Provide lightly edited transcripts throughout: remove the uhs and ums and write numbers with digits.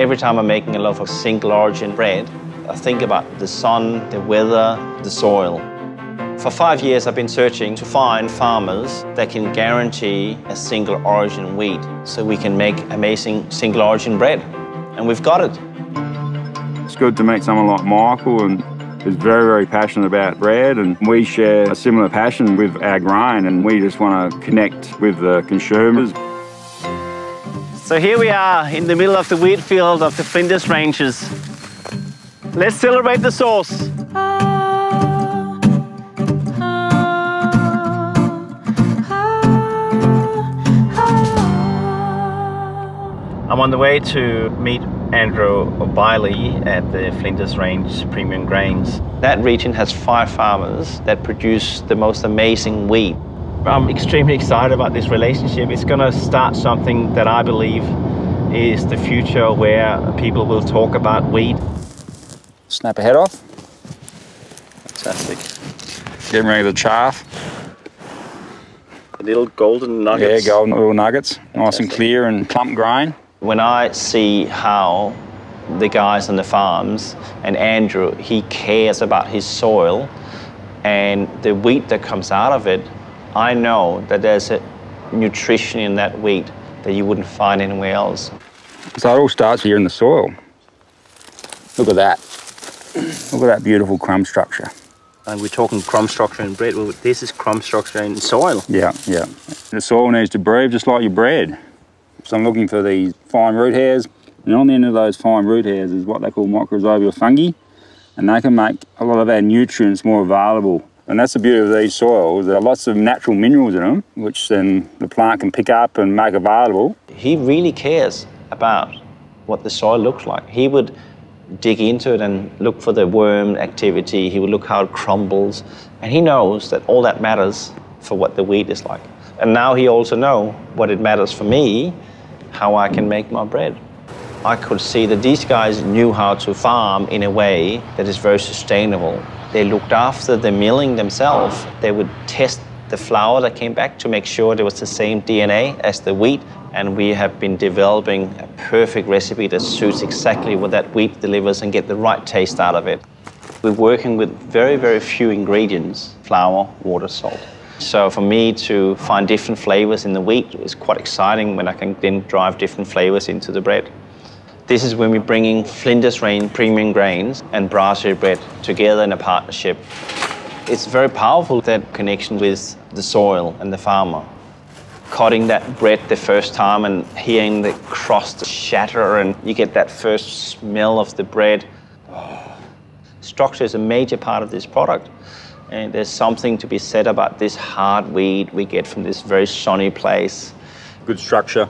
Every time I'm making a loaf of single origin bread, I think about the sun, the weather, the soil. For 5 years, I've been searching to find farmers that can guarantee a single origin wheat so we can make amazing single origin bread. And we've got it. It's good to meet someone like Michael, and who's very, very passionate about bread, and we share a similar passion with our grain, and we just want to connect with the consumers. So here we are in the middle of the wheat field of the Flinders Ranges. Let's celebrate the sauce. I'm on the way to meet Andrew O'Biley at the Flinders Range Premium Grains. That region has 5 farmers that produce the most amazing wheat. I'm extremely excited about this relationship. It's going to start something that I believe is the future, where people will talk about wheat. Snap a head off. Fantastic. Getting rid of the chaff. The little golden nuggets. Yeah, golden little nuggets. Fantastic. Nice and clear and plump grain. When I see how the guys on the farms, and Andrew, he cares about his soil and the wheat that comes out of it, I know that there's a nutrition in that wheat that you wouldn't find anywhere else. So it all starts here in the soil. Look at that. Look at that beautiful crumb structure. And we're talking crumb structure in bread. Well, this is crumb structure in soil. Yeah, yeah. The soil needs to breathe just like your bread. So I'm looking for these fine root hairs, and on the end of those fine root hairs is what they call microzobial fungi, and they can make a lot of our nutrients more available. And that's the beauty of these soils. There are lots of natural minerals in them, which then the plant can pick up and make available. He really cares about what the soil looks like. He would dig into it and look for the worm activity. He would look how it crumbles. And he knows that all that matters for what the wheat is like. And now he also knows what it matters for me, how I can make my bread. I could see that these guys knew how to farm in a way that is very sustainable. They looked after the milling themselves. They would test the flour that came back to make sure there was the same DNA as the wheat. And we have been developing a perfect recipe that suits exactly what that wheat delivers and get the right taste out of it. We're working with very, very few ingredients: flour, water, salt. So for me to find different flavors in the wheat is quite exciting when I can then drive different flavors into the bread. This is when we're bringing Flinders Range premium grains and brasserie bread together in a partnership. It's very powerful, that connection with the soil and the farmer. Cutting that bread the first time and hearing the crust shatter, and you get that first smell of the bread. Structure is a major part of this product. And there's something to be said about this hard wheat we get from this very sunny place. Good structure.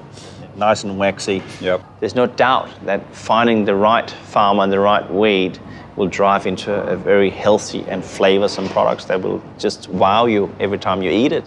Nice and waxy. Yep. There's no doubt that finding the right farmer and the right wheat will drive into a very healthy and flavoursome products that will just wow you every time you eat it.